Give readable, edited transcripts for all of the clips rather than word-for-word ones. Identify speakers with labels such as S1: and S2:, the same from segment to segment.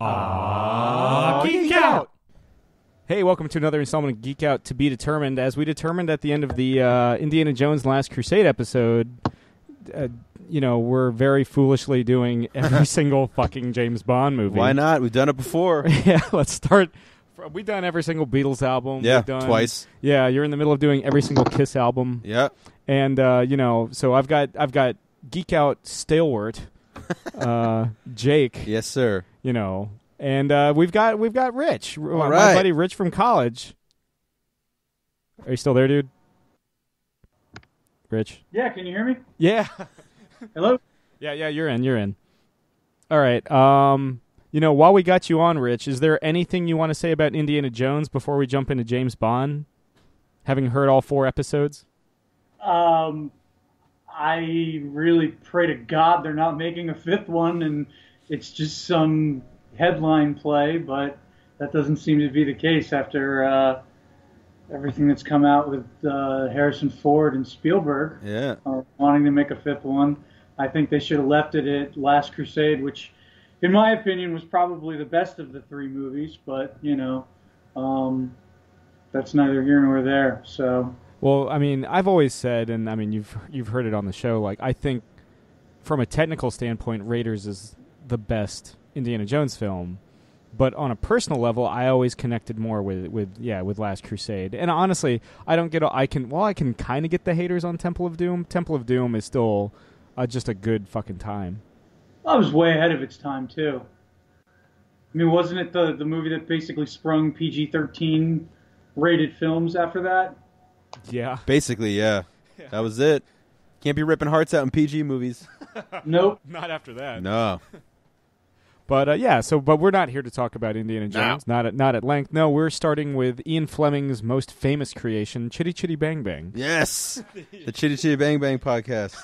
S1: Geek Out! Hey, welcome to another installment of Geek Out to be determined. As we determined at the end of the Indiana Jones Last Crusade episode, we're very foolishly doing every single fucking James Bond movie.
S2: Why not? We've done it before.
S1: Yeah, let's start. We've done every single Beatles album.
S2: Yeah,
S1: We've done,
S2: twice.
S1: Yeah, you're in the middle of doing every single Kiss album.
S2: Yeah.
S1: And, so I've got Geek Out Stalewart, Jake.
S2: Yes, sir.
S1: And we've got Rich, my
S2: right.
S1: buddy Rich from college. Are you still there, dude? Rich?
S3: Yeah, can you hear me?
S1: Yeah.
S3: Hello?
S1: Yeah, you're in. All right. While we got you on, Rich, is there anything you want to say about Indiana Jones before we jump into James Bond? Having heard all 4 episodes?
S3: I really pray to God they're not making a 5th one and it's just some headline play, but that doesn't seem to be the case after everything that's come out with Harrison Ford and Spielberg.
S2: Yeah.
S3: Wanting to make a 5th one. I think they should have left it at Last Crusade, which, in my opinion, was probably the best of the 3 movies, but, that's neither here nor there, so...
S1: Well, I mean, I've always said, and I mean, you've heard it on the show, like, I think from a technical standpoint, Raiders is the best Indiana Jones film, but on a personal level, I always connected more with Last Crusade. And honestly, I can kind of get the haters on Temple of Doom. Temple of Doom is still just a good fucking time.
S3: Well, it was way ahead of its time, too. I mean, wasn't it the movie that basically sprung PG-13 rated films after that?
S1: Yeah.
S2: Basically, yeah. That was it. Can't be ripping hearts out in PG movies.
S3: Nope.
S1: Not after that.
S2: No.
S1: But, but we're not here to talk about Indiana Jones. No. Not at length. No, we're starting with Ian Fleming's most famous creation, Chitty Chitty Bang Bang.
S2: Yes. The Chitty Chitty Bang Bang podcast.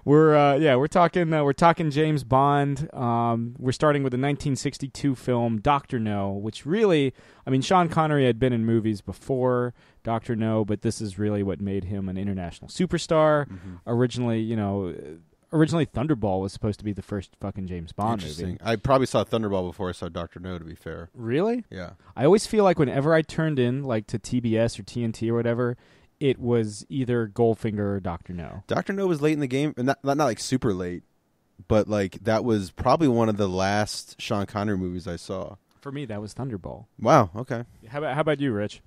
S1: We're talking James Bond. We're starting with the 1962 film Dr. No, which really, I mean, Sean Connery had been in movies before Dr. No, but this is really what made him an international superstar. Mm-hmm. Originally Thunderball was supposed to be the first fucking James Bond movie.
S2: I probably saw Thunderball before I saw Dr. No, to be fair.
S1: Really?
S2: Yeah.
S1: I always feel like whenever I turned in like to TBS or TNT or whatever, it was either Goldfinger or Dr. No.
S2: Dr. No was late in the game, and not like super late, but like that was probably one of the last Sean Connery movies I saw.
S1: For me, that was Thunderball.
S2: Wow, okay.
S1: How about you, Rich?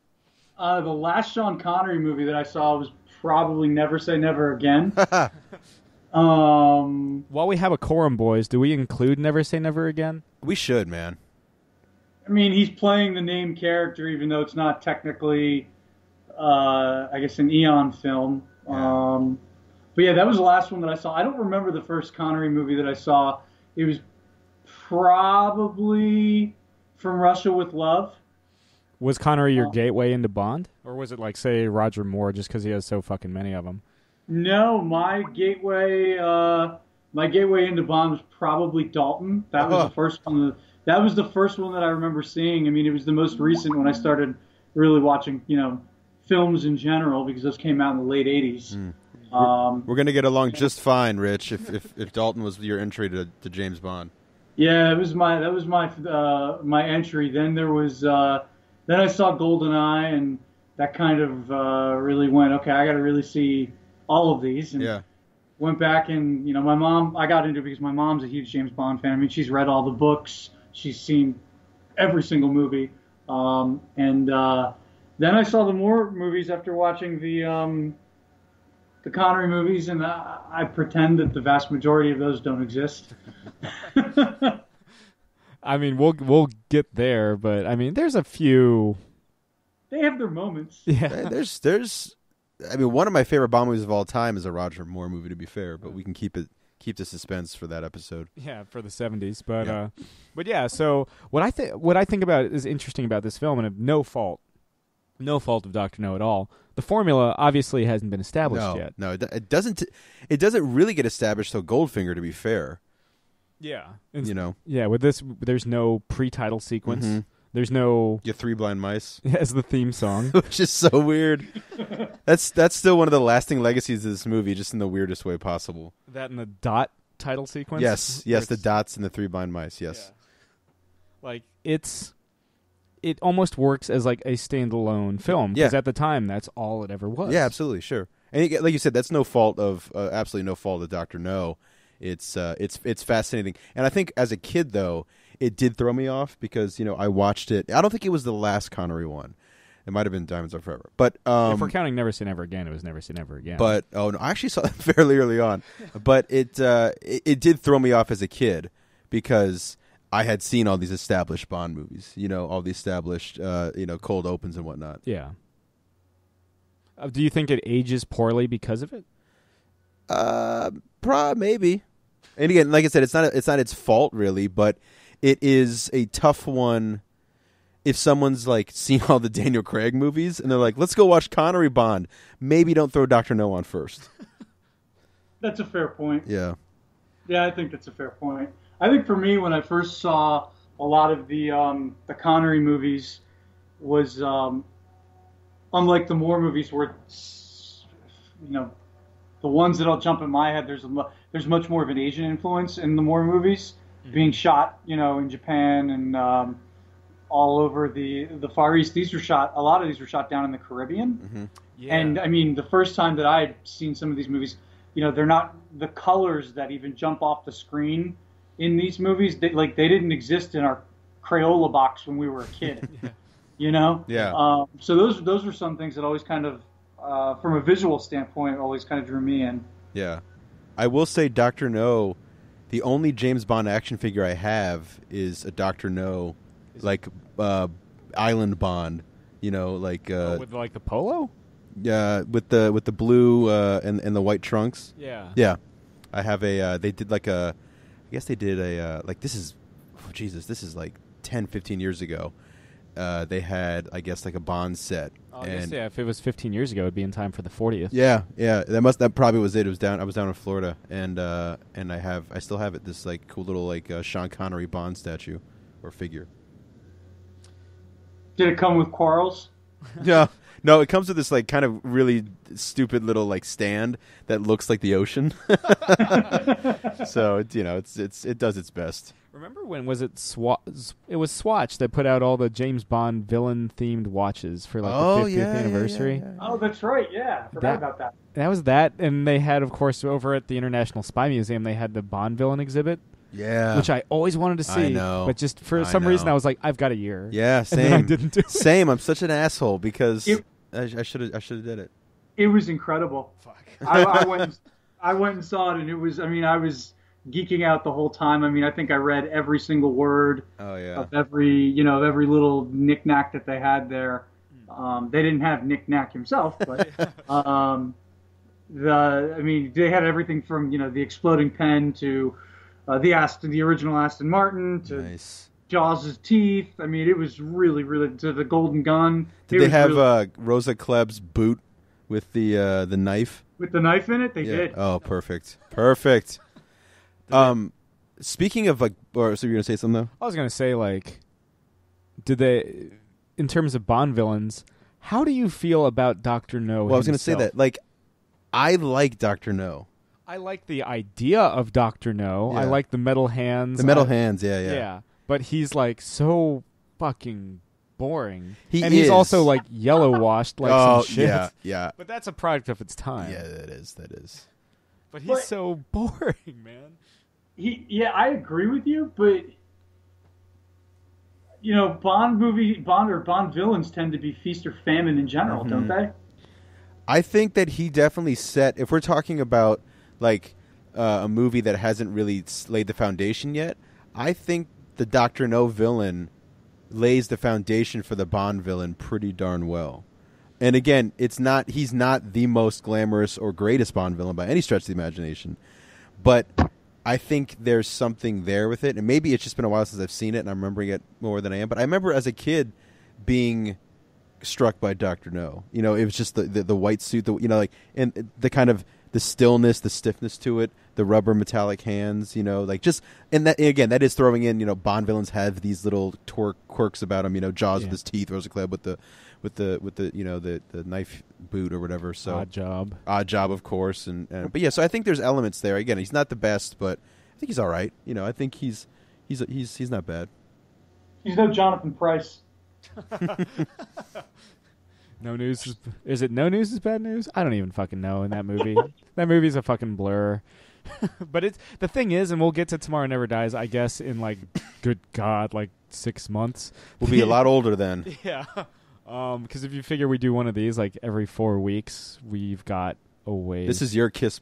S3: The last Sean Connery movie that I saw was probably Never Say Never Again.
S1: While we have a quorum, boys, do we include Never Say Never Again?
S2: We should, man.
S3: I mean, he's playing the named character, even though it's not technically... I guess an Eon film.
S2: Yeah.
S3: But yeah, that was the last one that I saw. I don't remember the first Connery movie that I saw. It was probably From Russia with Love.
S1: Was Connery your gateway into Bond? Or was it like, say, Roger Moore, just because he has so fucking many of them?
S3: No, my gateway into Bond was probably Dalton. That was the first one. That was the first one that I remember seeing. I mean, it was the most recent when I started really watching, films in general, because those came out in the late 80s.
S2: We're going to get along just fine, Rich, if Dalton was your entry to James Bond.
S3: Yeah, that was my entry. Then there was then I saw GoldenEye, and that kind of really went, okay, I got to really see all of these. And went back and my mom, I got into it because my mom's a huge James Bond fan. I mean, she's read all the books, she's seen every single movie, then I saw the more movies after watching the Connery movies, and I pretend that the vast majority of those don't exist.
S1: I mean, we'll get there, but I mean, there's a few.
S3: They have their moments.
S1: Yeah,
S2: there's. I mean, one of my favorite Bond movies of all time is a Roger Moore movie, to be fair, but we can keep the suspense for that episode.
S1: Yeah, for the 70s, but yeah. So what I think about is interesting about this film, and of no fault of Dr. No at all. The formula obviously hasn't been established yet.
S2: No, it doesn't. It doesn't really get established till Goldfinger, to be fair.
S1: Yeah,
S2: Yeah,
S1: with this, there's no pre-title sequence. Mm-hmm. There's no
S2: "You Three Blind Mice"
S1: as the theme song,
S2: which is so weird. That's still one of the lasting legacies of this movie, just in the weirdest way possible.
S1: That and the dot title sequence.
S2: Yes, the dots and the 3 blind mice. Yes,
S1: like it almost works as like a standalone film because at the time that's all it ever was.
S2: Yeah, absolutely, sure. And like you said, that's no fault of absolutely no fault of Dr. No. It's fascinating, and I think as a kid though, it did throw me off because I watched it. I don't think it was the last Connery one. It might have been Diamonds Are Forever, but
S1: if we're counting Never Say Never Again, it was Never Say Never Again.
S2: But no, I actually saw that fairly early on. But it did throw me off as a kid because I had seen all these established Bond movies, all the established cold opens and whatnot.
S1: Yeah. Do you think it ages poorly because of it?
S2: Maybe. And again, like I said, it's not its fault really, but it is a tough one. If someone's like seen all the Daniel Craig movies and they're like, let's go watch Connery Bond, maybe don't throw Dr. No on first.
S3: That's a fair point.
S2: Yeah.
S3: Yeah, I think that's a fair point. I think for me, when I first saw a lot of the Connery movies, was unlike the Moore movies, where the ones that'll jump in my head. There's much more of an Asian influence in the Moore movies, being shot in Japan and all over the Far East. A lot of these were shot down in the Caribbean.
S2: Mm-hmm.
S1: Yeah.
S3: And I mean, the first time that I had seen some of these movies, they're not the colors that even jump off the screen in these movies. They didn't exist in our Crayola box when we were a kid.
S2: Yeah.
S3: So those were some things that always kind of, from a visual standpoint, always kind of drew me in.
S2: Yeah. I will say Dr. No, the only James Bond action figure I have is a Dr. No, Island Bond,
S1: with like the polo?
S2: Yeah, with the blue and the white trunks.
S1: Yeah.
S2: Yeah. I have they did I guess they did this is like 10, 15 years ago. They had, I guess, like a Bond set.
S1: I guess, if it was 15 years ago, it'd be in time for the 40th.
S2: Yeah. That probably was it. I was down in Florida, and I still have it. This like cool little Sean Connery Bond statue or figure.
S3: Did it come with quarrels?
S2: Yeah. No, it comes with this like kind of really stupid little like stand that looks like the ocean. So it does its best.
S1: Remember when was it it was Swatch that put out all the James Bond villain themed watches for like the 50th anniversary?
S3: Yeah. Oh, that's right. Yeah, I forgot about that.
S1: That was that, and they had, of course, over at the International Spy Museum, they had the Bond villain exhip.
S2: Yeah,
S1: which I always wanted to see.
S2: I know.
S1: But just for some reason, I was like, I've got a year.
S2: Yeah, same.
S1: And then I didn't do it.
S2: Same. I'm such an asshole because I should have did it.
S3: It was incredible.
S1: Fuck.
S3: I went and saw it, and it was. I mean, I was geeking out the whole time. I mean, I think I read every single word of every little knick-knack that they had there. They didn't have knick-knack himself, but they had everything from the exploding pen to the original Aston Martin to Jaws' teeth. I mean, it was really, really, to the golden gun.
S2: Did they have Rosa Klebb's boot with the knife?
S3: With the knife in it? They did.
S2: Oh, perfect. Speaking of so you're gonna say something though?
S1: I was gonna say did they, in terms of Bond villains, how do you feel about Dr. No?
S2: Well, I was gonna say that I like Dr. No.
S1: I like the idea of Dr. No.
S2: Yeah.
S1: I like the metal hands.
S2: Yeah.
S1: But he's so fucking boring.
S2: He's
S1: also yellow washed some shit.
S2: Yeah.
S1: But that's a product of its time.
S2: Yeah, that is.
S1: But he's so boring, man.
S3: I agree with you, but Bond villains tend to be feast or famine in general, don't they?
S2: I think that he definitely set. If we're talking about a movie that hasn't really laid the foundation yet, I think the Dr. No villain lays the foundation for the Bond villain pretty darn well. And again, he's not the most glamorous or greatest Bond villain by any stretch of the imagination, but I think there's something there with it. And maybe it's just been a while since I've seen it and I'm remembering it more than I am. But I remember as a kid being struck by Dr. No. It was just the white suit, and the kind of the stillness, the stiffness to it, the rubber metallic hands, like just, and that again, that is throwing in, Bond villains have these little quirks about them, Jaws with his teeth, Rosenclad with the the knife boot or whatever. So odd job, of course, but yeah, so I think there's elements there. Again, he's not the best, but I think he's all right. I think he's not bad.
S3: He's no Jonathan Pryce.
S1: No news is it no news is bad news? I don't even fucking know in that movie. That movie's a fucking blur. But the thing is, and we'll get to Tomorrow Never Dies, I guess, in good God, 6 months.
S2: We'll be a lot older then.
S1: Yeah. Because if you figure we do one of these every 4 weeks, we've got a ways.
S2: This is your Kiss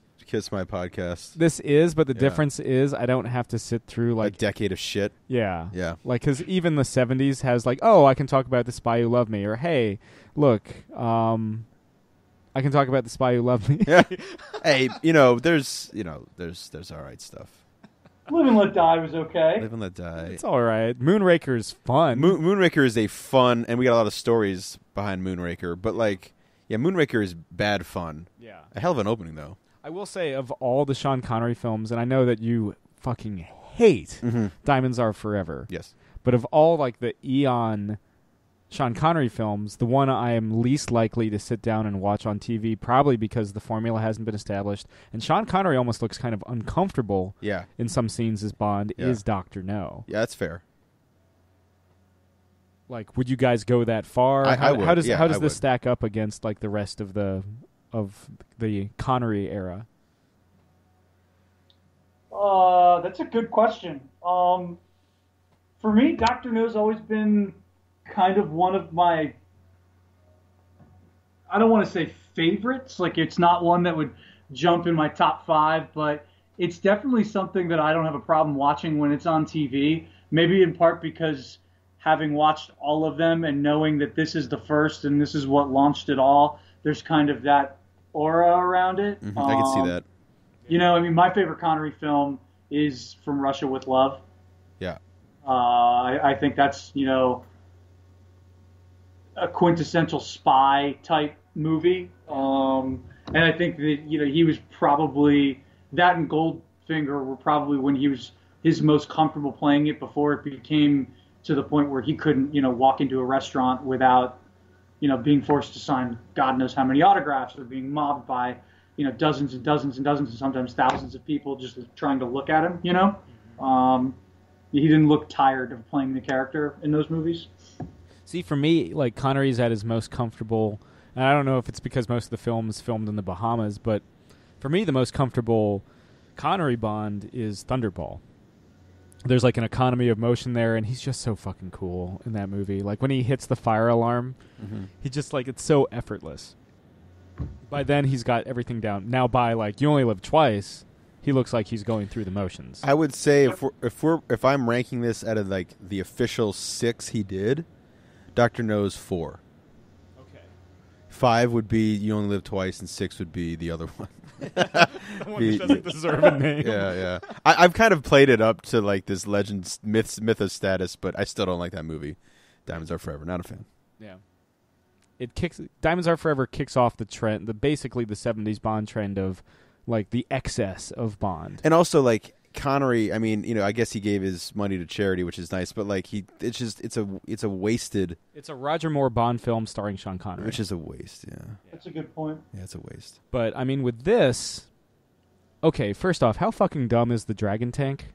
S2: My podcast.
S1: This is, but the difference is I don't have to sit through
S2: a decade of shit.
S1: Yeah.
S2: Yeah.
S1: Because even the 70s has I can talk about The Spy Who Loved Me, or hey, look, I can talk about The Spy Who Loved Me.
S2: Yeah. Hey, there's all right stuff.
S3: Live and Let Die was okay.
S2: Live and Let Die.
S1: It's all right. Moonraker's fun.
S2: Moonraker is a fun, and we got a lot of stories behind Moonraker, but Moonraker is bad fun.
S1: Yeah.
S2: A hell of an opening, though.
S1: I will say, of all the Sean Connery films, and I know that you fucking hate Diamonds Are Forever.
S2: Yes.
S1: But of all the Eon Sean Connery films, the one I am least likely to sit down and watch on TV, probably because the formula hasn't been established, and Sean Connery almost looks kind of uncomfortable in some scenes as Bond, is Dr. No.
S2: Yeah, that's fair.
S1: Would you guys go that far?
S2: I would.
S1: How does
S2: I
S1: this
S2: would.
S1: stack up against the rest of the Connery era?
S3: That's a good question. For me, Dr. No's always been kind of one of my, I don't want to say favorites. It's not one that would jump in my top 5, but it's definitely something that I don't have a problem watching when it's on TV. Maybe in part because having watched all of them and knowing that this is the first and this is what launched it all, there's kind of that aura around it.
S2: Mm-hmm. I can see that.
S3: My favorite Connery film is From Russia with Love.
S2: Yeah.
S3: I think that's, a quintessential spy type movie. And I think that, he was probably, that and Goldfinger were probably when he was his most comfortable playing it before it became to the point where he couldn't, walk into a restaurant without, being forced to sign God knows how many autographs, or being mobbed by, dozens and dozens and dozens and sometimes thousands of people just trying to look at him, He didn't look tired of playing the character in those movies.
S1: See, for me, Connery's at his most comfortable, and I don't know if it's because most of the film is filmed in the Bahamas, but for me, the most comfortable Connery Bond is Thunderball. There's an economy of motion there, and he's just so fucking cool in that movie. When he hits the fire alarm, he just it's so effortless. By then, he's got everything down. Now, by You Only Live Twice, he looks like he's going through the motions.
S2: I would say if I'm ranking this out of the official 6 he did, Dr. No's 4.
S1: Okay.
S2: 5 would be You Only Live Twice, and 6 would be the other one.
S1: The one that doesn't deserve a name.
S2: Yeah. I've kind of played it up to this legend mythos status, but I still don't like that movie. Diamonds Are Forever. Not a fan.
S1: Yeah. Diamonds Are Forever kicks off the trend, basically the 70s Bond trend of the excess of Bond.
S2: And also Connery, I mean, I guess he gave his money to charity, which is nice, but it's a wasted.
S1: It's a Roger Moore Bond film starring Sean Connery,
S2: which is a waste. Yeah,
S3: that's a good point.
S2: Yeah, it's a waste.
S1: But I mean, with this, okay, first off, how fucking dumb is the dragon tank?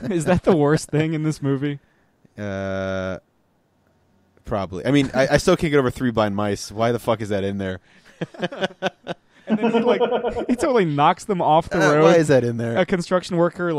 S1: Is that the worst thing in this movie?
S2: Probably. I mean, I still can't get over 3 Blind Mice. Why the fuck is that in there?
S1: And then he totally knocks them off the road.
S2: Why is that in there?
S1: A construction worker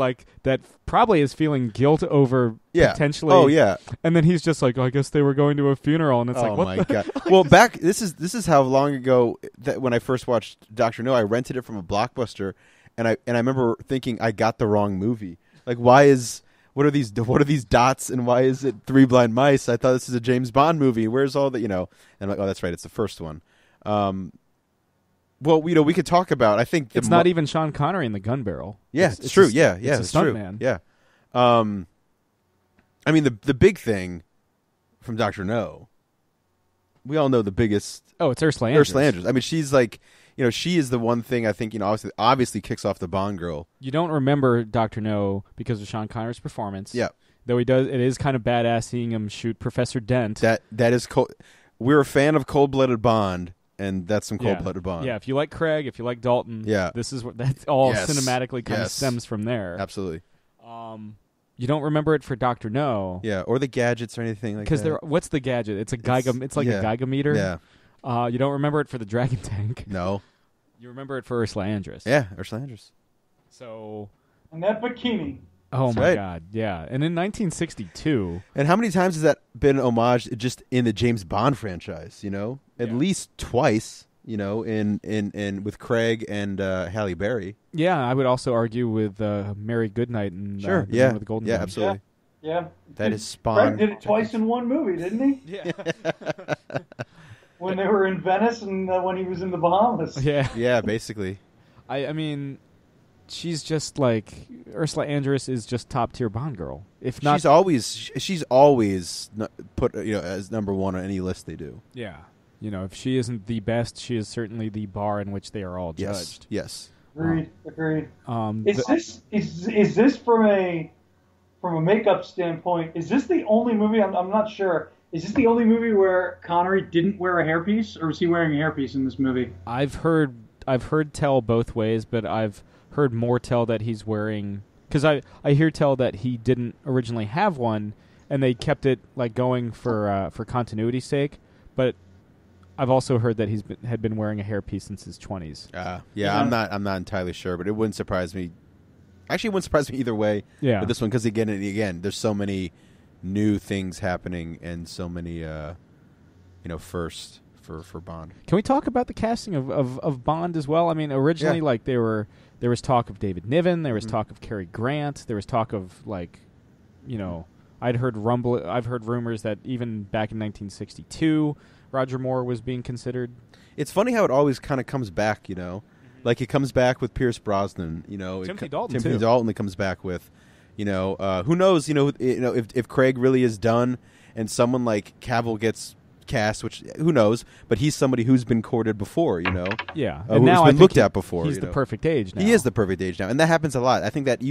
S1: that probably is feeling guilt over potentially.
S2: Oh yeah.
S1: And then he's just I guess they were going to a funeral, and it's
S2: what my god.
S1: Like,
S2: well, this is how long ago that when I first watched Dr. No, I rented it from a Blockbuster, and I remember thinking I got the wrong movie. What are these dots, and why is it 3 Blind Mice? I thought this is a James Bond movie. Where's all the And I'm like, oh, that's right, it's the first one. Well, we could talk about. I think
S1: it's not even Sean Connery in the gun barrel.
S2: Yeah, it's true. It's
S1: stunt
S2: true.
S1: Man.
S2: Yeah. I mean, the big thing from Dr. No, we all know the biggest.
S1: Oh, it's Ursula Andress.
S2: I mean, she's she is the one thing I think obviously kicks off the Bond girl.
S1: You don't remember Dr. No because of Sean Connery's performance.
S2: Yeah,
S1: though it is kind of badass seeing him shoot Professor Dent.
S2: That is cold. We're a fan of cold-blooded Bond, and that's some cold-blooded Bond.
S1: Yeah, if you like Craig, if you like Dalton, this is what that's all cinematically kind of stems from there.
S2: Absolutely.
S1: You don't remember it for Dr. No.
S2: Yeah, or the gadgets or anything like that.
S1: Because what's the gadget? It's a Geiger. It's like a Geiger-meter.
S2: Yeah.
S1: You don't remember it for the Dragon Tank.
S2: No.
S1: You remember it for Ursula Andress.
S2: Yeah, Ursula Andress.
S1: So.
S3: And that bikini.
S1: Oh
S2: that's
S1: my
S2: right.
S1: God! Yeah, and in 1962.
S2: And how many times has that been homaged just in the James Bond franchise? At least twice. In with Craig and Halle Berry.
S1: Yeah, I would also argue with Mary Goodnight and
S2: sure,
S1: with the Golden Gun.
S2: Absolutely.
S3: Yeah.
S2: That is Spawn.
S3: Craig did it twice in one movie, didn't he?
S1: Yeah.
S3: When they were in Venice and when he was in the Bahamas.
S1: Yeah.
S2: Yeah, basically.
S1: I mean, she's just like Ursula Andress is just top tier Bond girl. If not,
S2: she's always put as number one on any list they do.
S1: Yeah. If she isn't the best, she is certainly the bar in which they are all judged.
S2: Yes.
S3: Agreed. Is this from a makeup standpoint? Is this the only movie? I'm not sure. Is this the only movie where Connery didn't wear a hairpiece, or was he wearing a hairpiece in this movie?
S1: I've heard tell both ways, but I've heard more tell that he's wearing, because I hear tell that he didn't originally have one, and they kept it like going for continuity's sake, but. I've also heard that had been wearing a hairpiece since his 20s.
S2: Yeah, I'm not entirely sure, but it wouldn't surprise me. Actually, it wouldn't surprise me either way.
S1: Yeah.
S2: With this one, because again, there's so many new things happening and so many, firsts for Bond.
S1: Can we talk about the casting of Bond as well? I mean, originally, there was talk of David Niven, there was talk of Cary Grant, there was talk of I've heard rumors that even back in 1962. Roger Moore was being considered.
S2: It's funny how it always kind of comes back, like it comes back with Pierce Brosnan,
S1: Timothy Dalton
S2: it comes back with, who knows, if Craig really is done and someone like Cavill gets cast, which who knows, but he's somebody who's been courted before,
S1: Yeah,
S2: and now been looked at before.
S1: He's the perfect age now.
S2: He is the perfect age now, and that happens a lot. I think that they're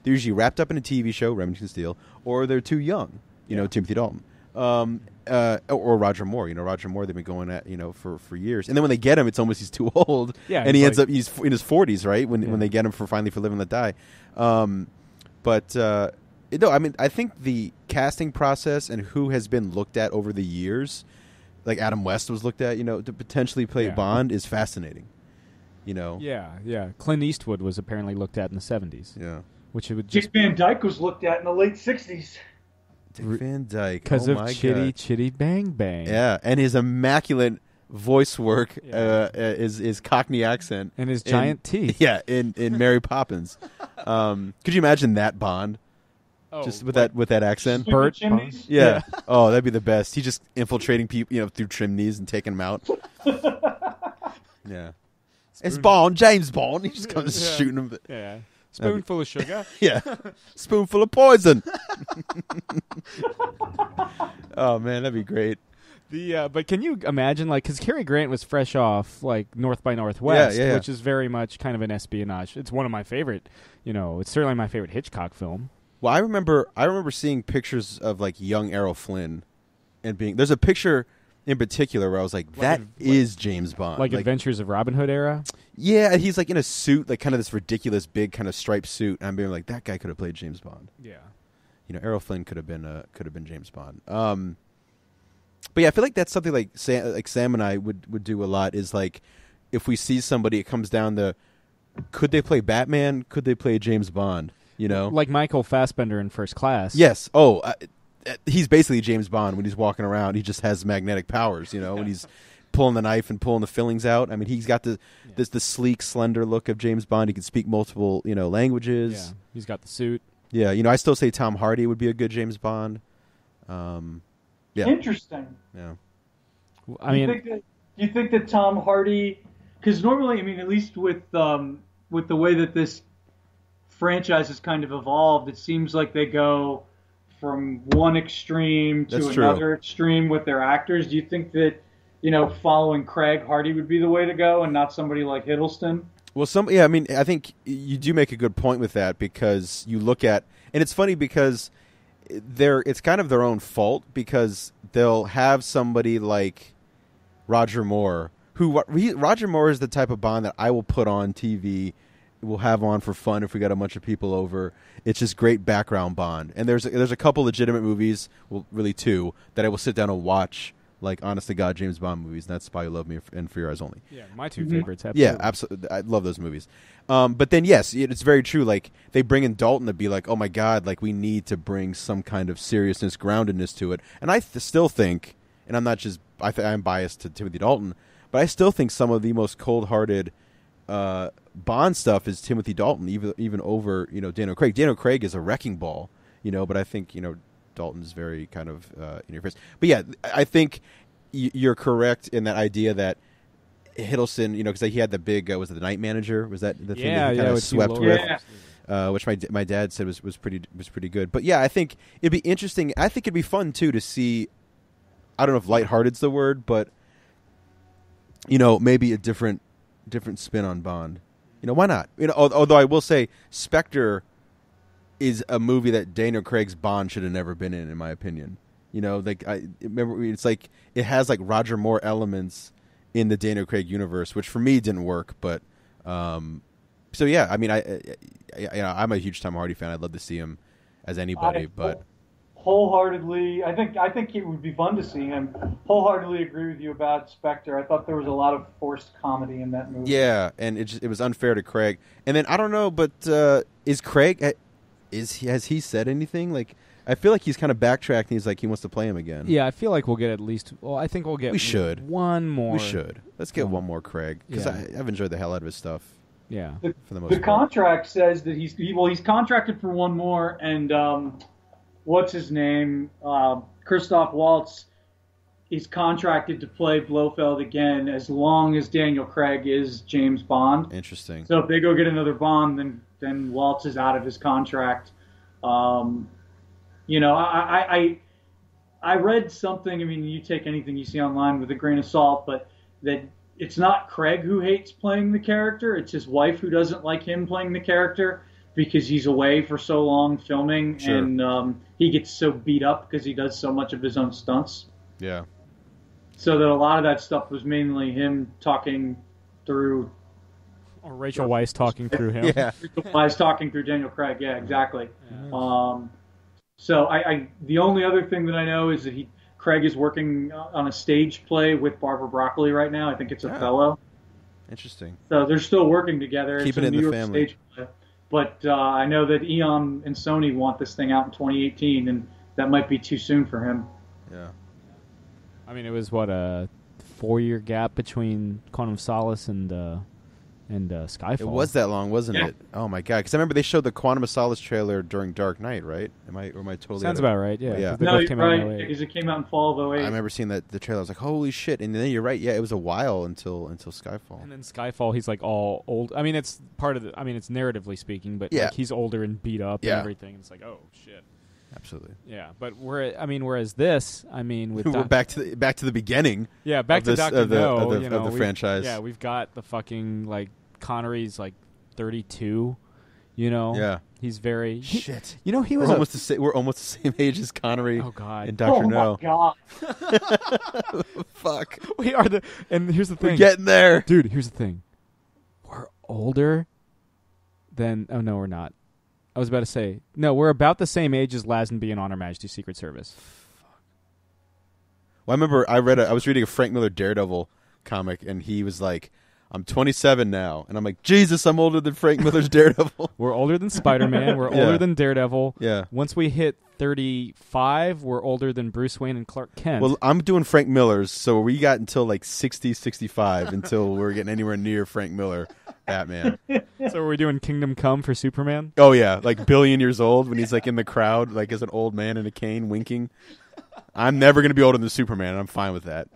S2: usually wrapped up in a TV show, Remington Steele, or they're too young, Timothy Dalton. Or Roger Moore. Roger Moore, they've been going at, for years. And then when they get him, it's almost he's too old.
S1: Yeah,
S2: and he's in his 40s, right? When they get him for Live and Let Die. I think the casting process and who has been looked at over the years, like Adam West was looked at, to potentially play Bond is fascinating.
S1: Yeah. Clint Eastwood was apparently looked at in the 70s.
S2: Yeah.
S1: Which it would just...
S3: Dick Van Dyke was looked at in the late 60s.
S2: Dick Van Dyke.
S1: Because of Chitty Chitty Bang Bang.
S2: Yeah, and his immaculate voice work, his Cockney accent.
S1: And his giant teeth.
S2: Yeah, in Mary Poppins. Could you imagine that Bond?
S1: Oh,
S2: just with that accent?
S1: Bert
S3: chimneys?
S2: Yeah. Oh, that'd be the best. He's just infiltrating people, through chimneys and taking them out. Yeah. It's Bond, James Bond. He just comes shooting them.
S1: Yeah. Spoonful of sugar.
S2: Yeah. Spoonful of poison. Oh, man, that'd be great.
S1: But can you imagine, because Cary Grant was fresh off, North by Northwest, which is very much kind of an espionage. It's one of my favorite, it's certainly my favorite Hitchcock film.
S2: Well, I remember seeing pictures of, young Errol Flynn and there's a picture in particular where I was like, that is James Bond.
S1: Like Adventures of Robin Hood era?
S2: Yeah, he's in a suit, kind of this ridiculous big kind of striped suit. And I'm being like, that guy could have played James Bond.
S1: Yeah.
S2: Errol Flynn could have been James Bond. But yeah, I feel like that's something like Sam and I would do a lot is if we see somebody, it comes down to could they play Batman? Could they play James Bond?
S1: Like Michael Fassbender in First Class.
S2: Yes. Oh, he's basically James Bond when he's walking around. He just has magnetic powers, when he's pulling the knife and pulling the fillings out. I mean, he's got the sleek, slender look of James Bond. He can speak multiple, languages.
S1: Yeah, he's got the suit.
S2: Yeah, I still say Tom Hardy would be a good James Bond. Yeah.
S3: Interesting.
S2: Yeah.
S3: Do you think that Tom Hardy? Because normally, at least with the way that this franchise has kind of evolved, it seems like they go from one extreme to another extreme with their actors. Do you think that following Craig, Hardy would be the way to go, and not somebody like Hiddleston.
S2: Well, I mean, I think you do make a good point with that, because you look at, and it's funny because it's kind of their own fault, because they'll have somebody like Roger Moore, Roger Moore is the type of Bond that I will put on TV, we'll have on for fun if we got a bunch of people over. It's just great background Bond. And there's a couple legitimate movies, well, really two, that I will sit down and watch, like, honest to God, James Bond movies, and that's Spy Who Loved Me and For Your Eyes Only.
S1: Yeah, my two favorites. Absolutely.
S2: Yeah, absolutely. I love those movies. But then, yes, it's very true. Like, they bring in Dalton to be like, oh my God, like, we need to bring some kind of seriousness, groundedness to it. And I still think, and I'm not just, I'm biased to Timothy Dalton, but I still think some of the most cold-hearted Bond stuff is Timothy Dalton, even over Daniel Craig. Daniel Craig is a wrecking ball, but I think Dalton's very kind of in your face. But yeah, I think you're correct in that idea that Hiddleston, because he had the big was it the Night Manager? Was that the thing that he kind of swept with? Which my dad said was pretty good. But yeah, I think it'd be interesting. I think it'd be fun too to see. I don't know if lighthearted's the word, but maybe a different spin on Bond. Why not? Although I will say, Spectre is a movie that Daniel Craig's Bond should have never been in my opinion. Like I remember, it's like it has like Roger Moore elements in the Daniel Craig universe, which for me didn't work. But so yeah, I mean, I'm a huge Tom Hardy fan. I'd love to see him as anybody, but
S3: wholeheartedly, I think it would be fun to see him. Wholeheartedly agree with you about Spectre. I thought there was a lot of forced comedy in that movie.
S2: Yeah, and it was unfair to Craig. And then I don't know, but is Craig has he said anything? Like, I feel like he's kind of backtracked. And he's like he wants to play him again.
S1: Yeah, I feel like we'll get at least. Well, I think we'll get.
S2: We should
S1: one more.
S2: We should. Let's get one more Craig, because I've enjoyed the hell out of his stuff.
S1: Yeah,
S2: for the most part.
S3: Contract says that he's contracted for one more, and what's his name? Christoph Waltz is contracted to play Blofeld again as long as Daniel Craig is James Bond.
S2: Interesting.
S3: So if they go get another Bond, then Waltz is out of his contract. I read something. I mean, you take anything you see online with a grain of salt, but that it's not Craig who hates playing the character. It's his wife who doesn't like him playing the character because he's away for so long filming, sure. And he gets so beat up because he does so much of his own stunts.
S2: Yeah.
S3: So that a lot of that stuff was mainly him talking through.
S1: Or Rachel Weisz talking through him.
S2: Yeah.
S3: Rachel Weisz talking through Daniel Craig. Yeah, exactly. Yeah. So I the only other thing that I know is that Craig is working on a stage play with Barbara Broccoli right now. I think it's Othello.
S2: Interesting.
S3: So they're still working together.
S2: Keeping it in the family.
S3: Stage play. But I know that Eon and Sony want this thing out in 2018, and that might be too soon for him.
S2: Yeah.
S1: I mean, it was a 4-year gap between Quantum of Solace and Skyfall.
S2: It was that long, wasn't it? Oh my God! Because I remember they showed the Quantum of Solace trailer during Dark Knight, right? Am I totally?
S1: Sounds about right. Yeah.
S2: Yeah.
S3: No, you're right. Because it came out in fall of 2008.
S2: I remember seeing the trailer. I was like, holy shit! And then you're right. Yeah, it was a while until Skyfall.
S1: And then Skyfall, he's like all old. I mean, it's part of the. I mean, it's narratively speaking, but like, he's older and beat up and everything. It's like, oh shit.
S2: Absolutely.
S1: Yeah, but whereas this, I mean, with
S2: we're back to the beginning.
S1: Yeah, back to Dr. No
S2: of the franchise.
S1: Yeah, we've got the fucking like Connery's like 32. Yeah, he's very
S2: shit.
S1: He was
S2: we're almost the same age as Connery.
S1: Oh God,
S2: and Dr. No.
S3: Oh my God.
S2: Fuck.
S1: We are and here's the thing.
S2: We're getting there,
S1: dude. Here's the thing. We're older than. Oh no, we're not. I was about to say, no, we're about the same age as Lazenby and On Her Majesty's Secret Service.
S2: Well, I remember I was reading a Frank Miller Daredevil comic, and he was like, I'm 27 now. And I'm like, Jesus, I'm older than Frank Miller's Daredevil.
S1: We're older than Spider-Man. We're older than Daredevil.
S2: Yeah.
S1: Once we hit 35, we're older than Bruce Wayne and Clark Kent.
S2: Well, I'm doing Frank Miller's, so we got until like 60, 65 until we're getting anywhere near Frank Miller Batman.
S1: So are we doing Kingdom Come for Superman?
S2: Oh, yeah. Like billion years old when he's like in the crowd, like as an old man in a cane winking. I'm never going to be older than Superman, and I'm fine with that.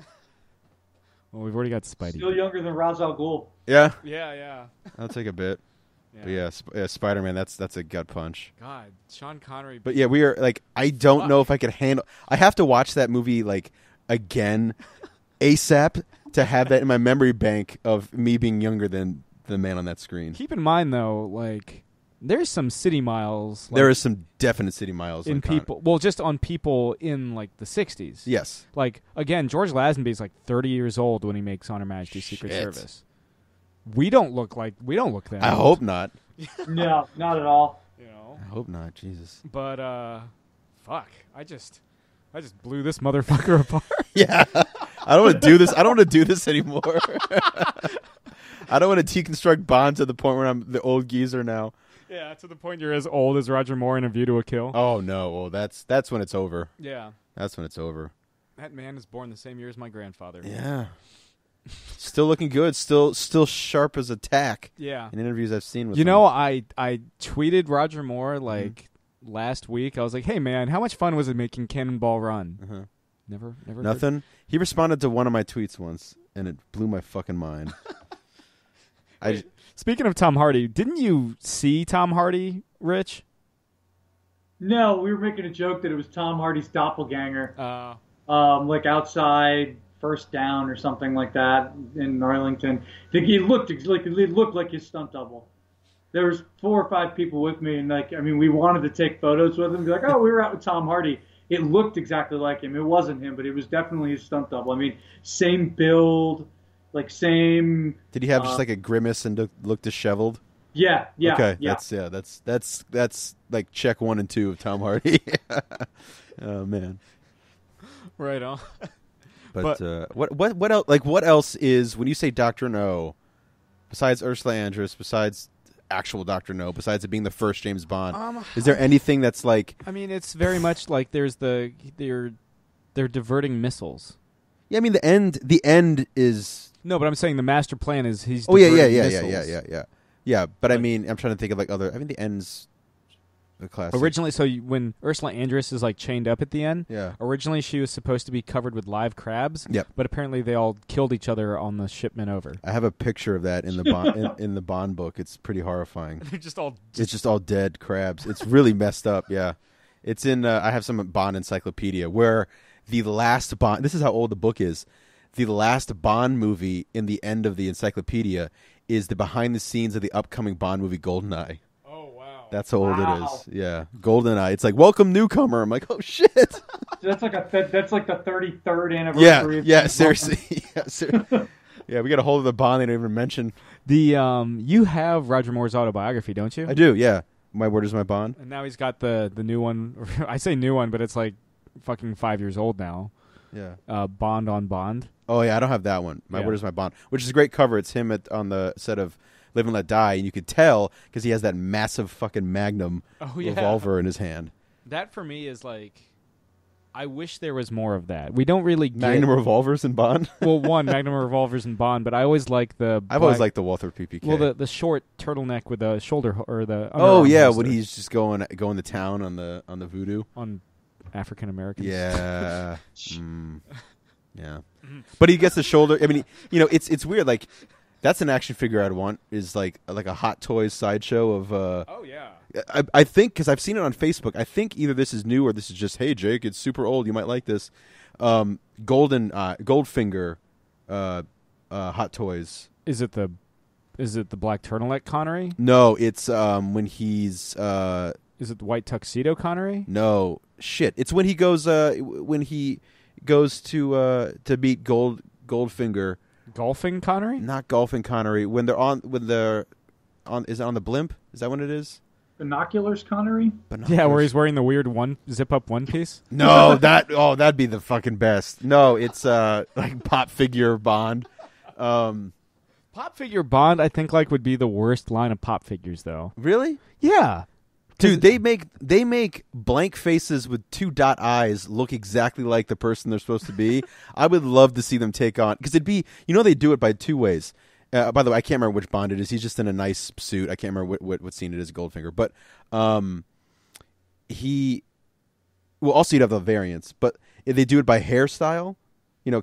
S1: Well, we've already got Spidey.
S3: Still younger than Ra's al Ghul.
S2: Yeah?
S1: Yeah.
S2: That'll take a bit. Yeah. But yeah, Spider-Man, that's a gut punch.
S1: God, Sean Connery.
S2: But yeah, we are like, I don't know if I could handle. I have to watch that movie like again ASAP to have that in my memory bank of me being younger than the man on that screen.
S1: Keep in mind, though, like, there's some city miles. Like,
S2: there is some definite city miles
S1: in people. Well, just on people in like the 60s.
S2: Yes.
S1: Like, again, George Lazenby is like 30 years old when he makes On Her Majesty's Secret Service. We don't look that.
S2: I hope not.
S3: No, not at all.
S1: You know.
S2: I hope not. Jesus.
S1: But fuck, I just blew this motherfucker apart.
S2: Yeah. I don't want to do this. I don't want to do this anymore. I don't want to deconstruct Bond to the point where I'm the old geezer now.
S1: Yeah, to the point you're as old as Roger Moore in A View to a Kill.
S2: Oh no! Well, that's when it's over.
S1: Yeah,
S2: that's when it's over.
S1: That man is born the same year as my grandfather.
S2: Yeah, still looking good. Still sharp as a tack.
S1: Yeah,
S2: in interviews I've seen with
S1: him.
S2: You
S1: know, I tweeted Roger Moore like last week. I was like, "Hey man, how much fun was it making Cannonball Run?"
S2: Uh-huh.
S1: Never.
S2: Nothing. He responded to one of my tweets once, and it blew my fucking mind.
S1: Speaking of Tom Hardy, didn't you see Tom Hardy, Rich?
S3: No, we were making a joke that it was Tom Hardy's doppelganger. Like outside First Down or something like that in Arlington. I think he looked like his stunt double. There was 4 or 5 people with me, and we wanted to take photos with him. Be like, oh, we were out with Tom Hardy. It looked exactly like him. It wasn't him, but it was definitely his stunt double. I mean, same build. Like same.
S2: Did he have just like a grimace and look disheveled?
S3: Yeah.
S2: Okay,
S3: yeah.
S2: That's like check 1 and 2 of Tom Hardy. Oh man.
S1: Right on.
S2: But what else? Like what else is when you say Dr. No, besides Ursula Andress, besides actual Dr. No, besides it being the first James Bond, is there anything that's like?
S1: I mean, it's very much like there's they're diverting missiles.
S2: Yeah, I mean the end is.
S1: No, but I'm saying the master plan is he's.
S2: Oh yeah. But like, I mean, I'm trying to think of like other. I mean, the end's the classic.
S1: Originally, when Ursula Andress is like chained up at the end, originally she was supposed to be covered with live crabs.
S2: Yep.
S1: But apparently they all killed each other on the shipment over.
S2: I have a picture of that in the Bond in the Bond book. It's pretty horrifying.
S1: They're just all.
S2: It's just all dead crabs. It's really messed up. Yeah. It's in. I have some Bond encyclopedia where the last Bond. This is how old the book is. The last Bond movie in the end of the encyclopedia is the behind the scenes of the upcoming Bond movie GoldenEye.
S1: Oh wow!
S2: That's how old it is. Yeah, GoldenEye. It's like welcome newcomer. I'm like, oh shit.
S3: That's like the 33rd anniversary.
S2: Yeah, seriously. Yeah, we got a hold of the Bond they didn't even mention.
S1: You have Roger Moore's autobiography, don't you?
S2: I do. Yeah, My Word Is My Bond.
S1: And now he's got the new one. I say new one, but it's like fucking 5 years old now.
S2: Yeah.
S1: Bond on Bond.
S2: Oh, yeah, I don't have that one. My Word Is My Bond, which is a great cover. It's him on the set of Live and Let Die, and you could tell because he has that massive fucking Magnum revolver in his hand.
S1: That, for me, is like, I wish there was more of that. We don't really get...
S2: Magnum revolvers in Bond?
S1: Well, Magnum revolvers in Bond, but I always like the...
S2: I've always liked the Walther PPK.
S1: Well, the short turtleneck with the shoulder... or the
S2: holster. When he's just going to town on the voodoo.
S1: On African Americans.
S2: Yeah. Yeah. But he gets the shoulder. I mean, it's weird. Like, that's an action figure I'd want. Is like a Hot Toys sideshow of.
S1: Oh yeah.
S2: I think because I've seen it on Facebook. I think either this is new or this is just, hey Jake, it's super old. You might like this. Goldfinger, Hot Toys.
S1: Is it the black turtleneck Connery?
S2: No, it's when he's.
S1: Is it the white tuxedo Connery?
S2: No, shit. It's when he goes to beat Goldfinger.
S1: Golfing Connery?
S2: Not golfing Connery. When they're on is it on the blimp? Is that when it is?
S3: Binoculars Connery?
S1: Yeah, where he's wearing the weird zip up one piece.
S2: No, that'd be the fucking best. No, it's like Pop Figure Bond.
S1: Pop Figure Bond, I think would be the worst line of pop figures though.
S2: Really?
S1: Yeah.
S2: Dude, they make blank faces with 2 dot eyes look exactly like the person they're supposed to be. I would love to see them take on, because it'd be, they do it by 2 ways. By the way, I can't remember which Bond it is. He's just in a nice suit. I can't remember what scene it is, Goldfinger. But also you'd have the variants, but if they do it by hairstyle.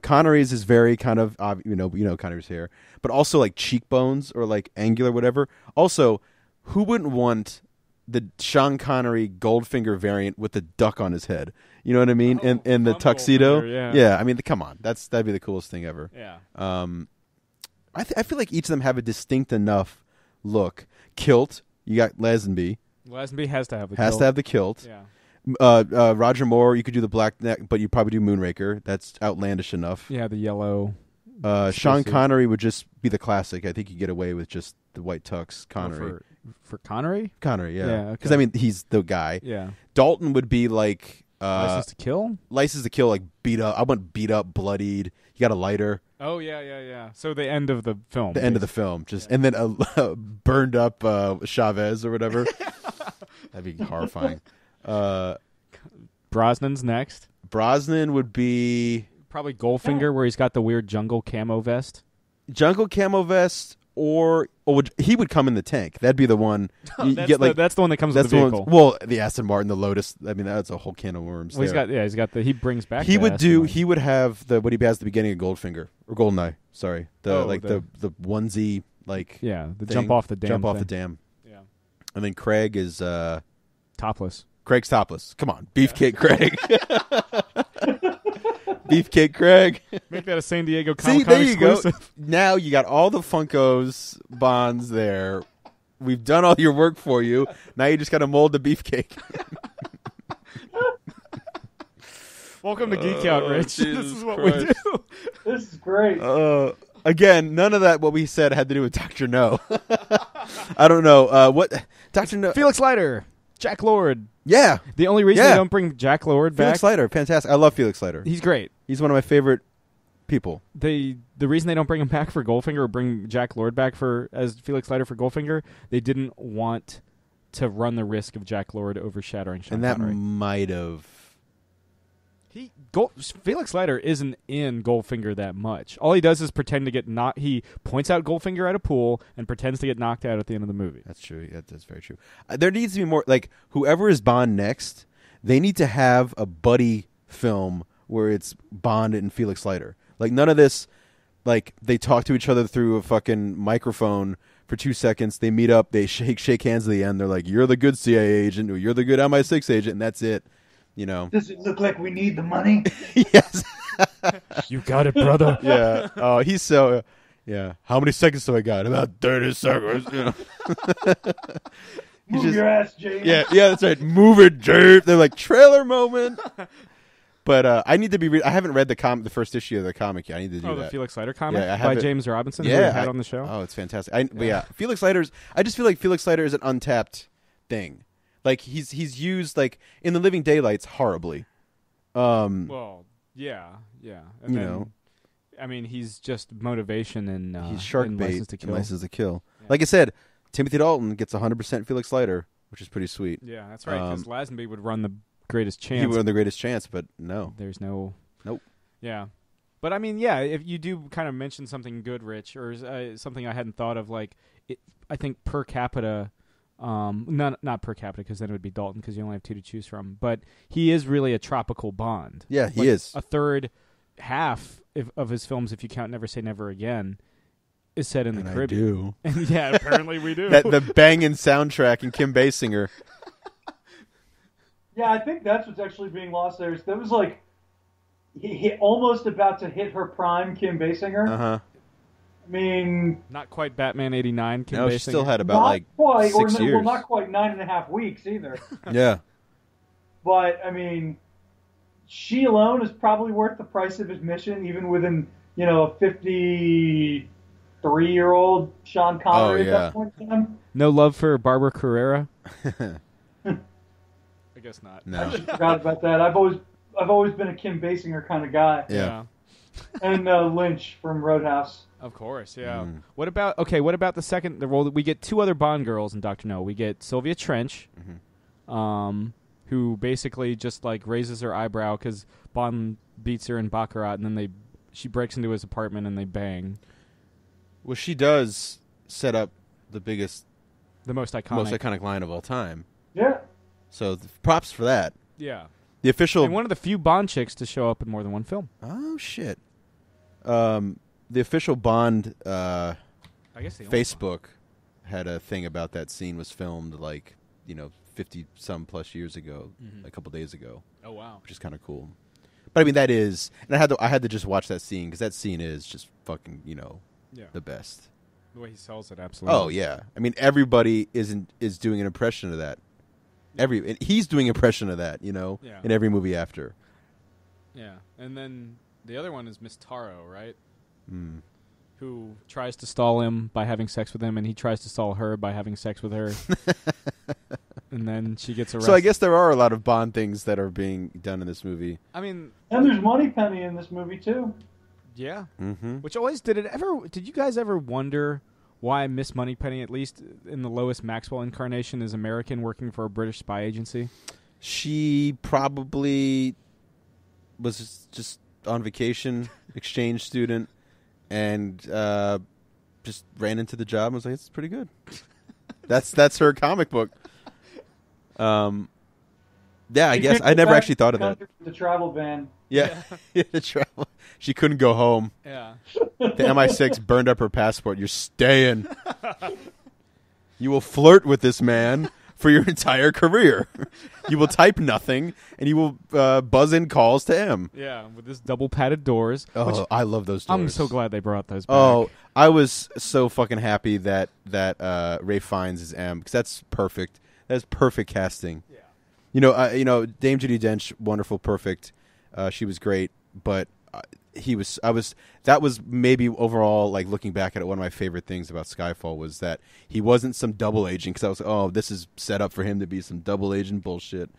S2: Connery's is very kind of Connery's hair, but also like cheekbones or like angular, whatever. Also, who wouldn't want the Sean Connery Goldfinger variant with the duck on his head. You know what I mean? And the tuxedo.
S1: Yeah.
S2: I mean, come on, that'd be the coolest thing ever.
S1: Yeah.
S2: I feel like each of them have a distinct enough look. Kilt, you got Lazenby.
S1: Lazenby has to have the
S2: kilt. The kilt.
S1: Yeah.
S2: Roger Moore, you could do the black neck, but you probably do Moonraker. That's outlandish enough.
S1: Yeah, the yellow.
S2: Sean Connery would just be the classic. I think you get away with just the white tux Connery.
S1: For Connery?
S2: Connery, yeah.
S1: Yeah,
S2: because I mean, he's the guy.
S1: Yeah.
S2: Dalton would be like
S1: License to Kill.
S2: License to Kill, like beat up. I want beat up, bloodied. You got a lighter.
S1: Oh yeah. So the end of the film.
S2: End of the film, and then a burned up Chavez or whatever. That'd be horrifying.
S1: Brosnan's next.
S2: Brosnan would be
S1: probably Goldfinger, where he's got the weird jungle camo vest.
S2: Jungle camo vest, or he would come in the tank. That'd be the one.
S1: That's the one that comes with the vehicle.
S2: Well, the Aston Martin, the Lotus. I mean, that's a whole can of worms.
S1: Well, he's got the. He brings back.
S2: He would have what he has at the beginning of Goldfinger or Goldeneye. Sorry, the onesie
S1: the jump off the dam. Yeah,
S2: and then Craig is
S1: topless.
S2: Craig's topless. Come on, Beefcake Craig. Beefcake Craig.
S1: Make that a San Diego Comic-Con exclusive.
S2: Go. Now you got all the Funkos Bonds there. We've done all your work for you. Now you just got to mold the beefcake.
S3: Welcome to Geek Out, Rich.
S2: This
S3: is what we do. This is great.
S2: Again, none of that what we said had to do with Dr. No. I don't know. What Dr. No?
S1: Felix Leiter. Jack Lord.
S2: Yeah.
S1: The only reason they don't bring Jack Lord back.
S2: Felix Leiter, fantastic. I love Felix Leiter.
S1: He's great.
S2: He's one of my favorite people.
S1: The reason they don't bring him back for Goldfinger or bring Jack Lord back as Felix Leiter for Goldfinger, they didn't want to run the risk of Jack Lord overshadowing Sean Connery.
S2: And that might have...
S1: Felix Leiter isn't in Goldfinger that much. All he does is pretend to get knocked. He points out Goldfinger at a pool and pretends to get knocked out at the end of the movie.
S2: That's true. That's very true. There needs to be more, like, whoever is Bond next, they need to have a buddy film where it's Bond and Felix Leiter. Like, none of this, like, they talk to each other through a fucking microphone for 2 seconds. They meet up. They shake hands at the end. They're like, you're the good CIA agent, or you're the good MI6 agent, and that's it. You know.
S3: Does it look like we need the money?
S2: Yes.
S1: You got it, brother.
S2: Yeah. Oh, he's so. Yeah. How many seconds do I got? About 30 seconds. You know.
S3: Move your ass, James.
S2: Yeah. That's right. Move it, James. They're like trailer moment. But I need to be. I haven't read the first issue of the comic yet. I need to do that.
S1: The Felix Leiter comic
S2: by
S1: James Robinson. Who we had on the show.
S2: Oh, it's fantastic. But Felix Leiter's. I just feel like Felix Leiter is an untapped thing. Like he's used like in the Living Daylights horribly.
S1: Well, yeah, and then, I mean, he's just motivation and
S2: he's shark bait.
S1: License to Kill.
S2: License to Kill. Yeah. Like I said, Timothy Dalton gets 100% Felix Leiter, which is pretty sweet.
S1: Yeah, that's right. Because Lazenby would run the greatest chance.
S2: He would run the greatest chance, but no,
S1: there's no.
S2: Nope.
S1: Yeah, but I mean, if you do kind of mention something good, Rich, or something I hadn't thought of, like I think per capita. Not per capita, because then it would be Dalton, because you only have 2 to choose from. But he is really a tropical Bond.
S2: Yeah, he is.
S1: A third half of his films, if you count Never Say Never Again, is set in the Caribbean.
S2: I do.
S1: Yeah, apparently we do.
S2: The banging soundtrack and Kim Basinger.
S3: Yeah, I think that's what's actually being lost there. That was like he almost about to hit her prime, Kim Basinger.
S2: Uh-huh.
S3: I mean,
S1: not quite Batman '89.
S2: No, she still had about 6 years.
S3: Well, not quite 9.5 weeks either.
S2: Yeah.
S3: But I mean, she alone is probably worth the price of admission, even within a 53-year-old Sean Connery at that point in time.
S1: No love for Barbara Carrera. I guess not.
S2: No.
S3: I forgot about that. I've always been a Kim Basinger kind of guy.
S2: Yeah.
S3: And Lynch from Roadhouse.
S1: Of course, yeah. What about the second? The role that we get 2 other Bond girls in Dr. No. We get Sylvia Trench, who basically just like raises her eyebrow because Bond beats her in Baccarat, and then she breaks into his apartment and they bang.
S2: Well, she does set up the
S1: most iconic
S2: line of all time.
S3: Yeah.
S2: So props for that.
S1: Yeah.
S2: The official
S1: and one of the few Bond chicks to show up in more than one film.
S2: Oh shit. The official Bond I guess Facebook had a thing about that scene was filmed like, 50 some plus years ago, a couple days ago.
S1: Oh wow,
S2: which is kind of cool. But I mean, that is, and I had to just watch that scene because that scene is just fucking the best.
S1: The way he sells it, absolutely.
S2: Oh yeah, I mean everybody is doing an impression of that. And he's doing an impression of that, in every movie after.
S1: Yeah, and then the other one is Miss Taro, right?
S2: Mm.
S1: Who tries to stall him by having sex with him, and he tries to stall her by having sex with her. And then she gets arrested.
S2: So I guess there are a lot of Bond things that are being done in this movie.
S1: I mean,
S3: and there's Moneypenny in this movie too.
S1: Yeah.
S2: Mm-hmm.
S1: Which always did you guys ever wonder why Miss Moneypenny, at least in the Lois Maxwell incarnation, is American working for a British spy agency?
S2: She probably was just on vacation, exchange student, and just ran into the job and was like, "It's pretty good." That's her comic book. Yeah, I guess I never actually thought of that.
S3: The travel ban.
S2: Yeah, the travel. She couldn't go home.
S1: Yeah.
S2: The MI6 burned up her passport. You're staying. You will flirt with this man for your entire career. You will type nothing, and you will buzz in calls to him.
S1: Yeah, with this double padded doors.
S2: Oh, I love those doors.
S1: I'm so glad they brought those back.
S2: Oh, I was so fucking happy that Ray Fiennes is M, because that's perfect. That's perfect casting.
S1: Yeah.
S2: Dame Judi Dench, wonderful, perfect. She was great, but that was maybe overall, like, looking back at it, one of my favorite things about Skyfall was that he wasn't some double agent, because I was like, oh, this is set up for him to be some double agent bullshit.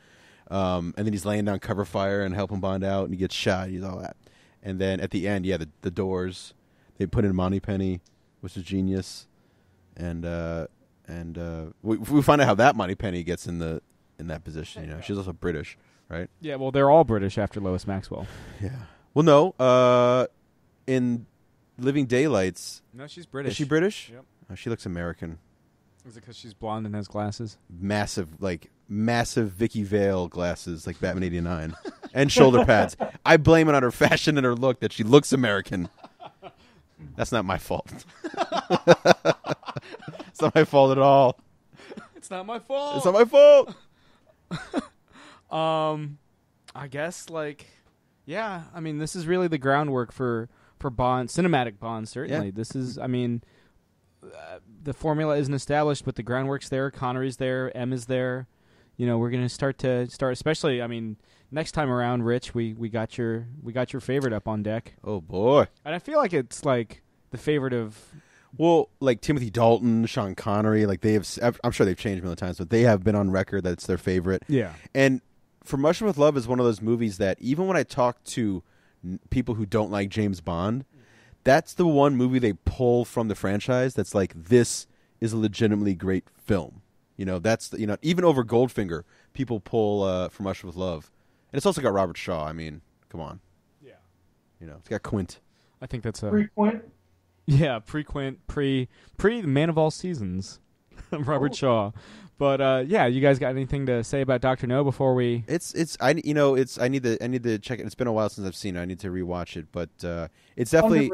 S2: And then he's laying down cover fire and helping Bond out, and he gets shot. He's all that. And then at the end, the doors, they put in Moneypenny, which is genius. And we find out how that Moneypenny gets in that position. She's also British, right?
S1: Yeah, well, they're all British after Lois Maxwell.
S2: Yeah. Well, no. In Living Daylights,
S1: no, she's British.
S2: Is she British?
S1: Yep.
S2: Oh, she looks American.
S1: Is it because she's blonde and has glasses?
S2: Massive Vicky Vale glasses, like Batman '89, and shoulder pads. I blame it on her fashion and her look that she looks American. That's not my fault. It's not my fault at all.
S1: It's not my fault.
S2: It's not my fault.
S1: I guess, yeah. I mean, this is really the groundwork for Bond, cinematic Bond. Certainly, this is. I mean, the formula isn't established, but the groundwork's there. Connery's there. M is there. We're gonna start. Especially, I mean, next time around, Rich, we got your favorite up on deck.
S2: Oh boy!
S1: And I feel like it's like the favorite of.
S2: Well, like Timothy Dalton, Sean Connery, like they have. I'm sure they've changed many times, but they have been on record that it's their favorite.
S1: Yeah.
S2: And From Russia with Love is one of those movies that even when I talk to people who don't like James Bond, that's the one movie they pull from the franchise that's like, this is a legitimately great film. That's even over Goldfinger, people pull From Russia with Love, and it's also got Robert Shaw. I mean, come on. Yeah. It's got Quint.
S1: I think that's a
S3: pre-Quint.
S1: Yeah, pre-Quint, pre the Man of All Seasons, Robert Shaw. But yeah, you guys got anything to say about Dr. No before we?
S2: I need to check it. It's been a while since I've seen it. I need to rewatch it, but it's definitely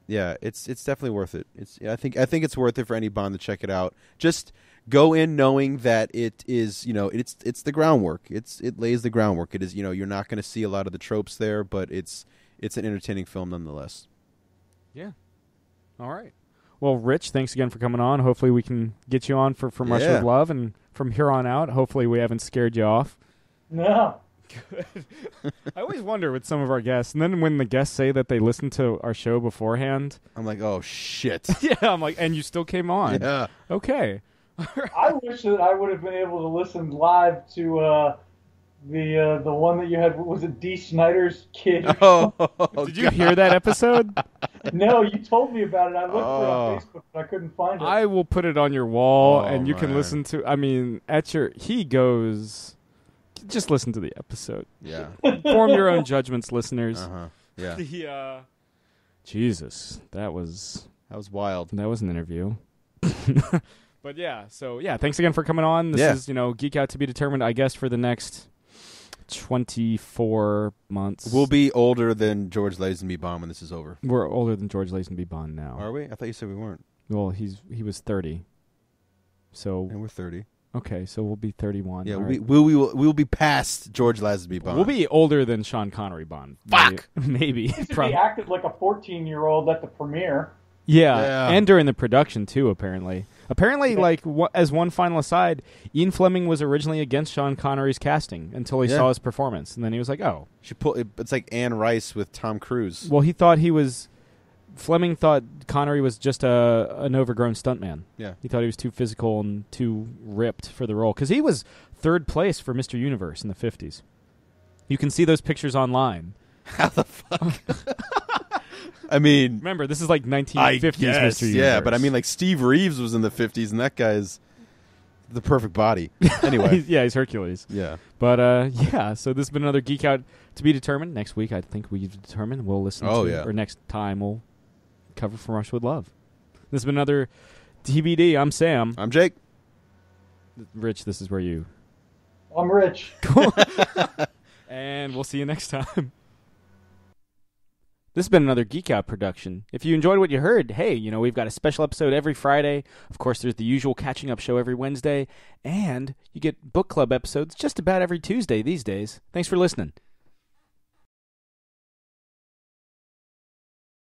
S2: it's definitely worth it. I think it's worth it for any Bond to check it out. Just go in knowing that it is, it's the groundwork. It lays the groundwork. It is, you're not going to see a lot of the tropes there, but it's an entertaining film nonetheless.
S1: Yeah. All right. Well, Rich, thanks again for coming on. Hopefully we can get you on From Russia with Love, and from here on out, hopefully we haven't scared you off.
S3: No.
S1: Good. I always wonder with some of our guests, and then when the guests say that they listened to our show beforehand,
S2: I'm like, oh, shit.
S1: Yeah, I'm like, and you still came on.
S2: Yeah.
S1: Okay.
S3: I wish that I would have been able to listen live to the one that you had. Was it Dee Snider's kid?
S1: Oh, did you hear that episode?
S3: No, you told me about it. I looked for it on Facebook, but I couldn't find it.
S1: I will put it on your wall, and you can listen to. I mean, he goes. Just listen to the episode.
S2: Yeah.
S1: Form your own judgments, listeners.
S2: Yeah.
S1: Jesus, that was
S2: wild.
S1: That was an interview. But yeah, so yeah, thanks again for coming on. This is, Geek Out to be determined, I guess, for the next 24 months.
S2: We'll be older than George Lazenby Bond when this is over.
S1: We're older than George Lazenby Bond now.
S2: Are we? I thought you said we weren't.
S1: Well, he was 30. So
S2: and we're 30.
S1: Okay, so we'll be 31.
S2: Yeah,
S1: All
S2: we'll be past George Lazenby Bond.
S1: We'll be older than Sean Connery Bond.
S2: Fuck!
S1: Maybe.
S3: He acted like a 14-year-old at the premiere.
S1: Yeah, and during the production, too, apparently. Apparently, as one final aside, Ian Fleming was originally against Sean Connery's casting until he saw his performance. And then he was like, oh.
S2: It's like Anne Rice with Tom Cruise.
S1: Well, Fleming thought Connery was just an overgrown stuntman.
S2: Yeah.
S1: He thought he was too physical and too ripped for the role. Because he was third place for Mr. Universe in the 50s. You can see those pictures online.
S2: How the fuck? I mean,
S1: remember, this is like 1950s Mr. Universe.
S2: Yeah, but I mean, like Steve Reeves was in the 50s, and that guy's the perfect body. Anyway,
S1: yeah, he's Hercules.
S2: Yeah,
S1: but so this has been another Geek Out to be determined. Next week, I think we've determined we'll listen. Or next time we'll cover From Russia with Love. This has been another TBD. I'm Sam.
S2: I'm Jake.
S1: Rich, this is where you.
S3: I'm Rich.
S1: Cool. And we'll see you next time. This has been another Geek Out production. If you enjoyed what you heard, hey, we've got a special episode every Friday. Of course, there's the usual catching up show every Wednesday. And you get book club episodes just about every Tuesday these days. Thanks for listening.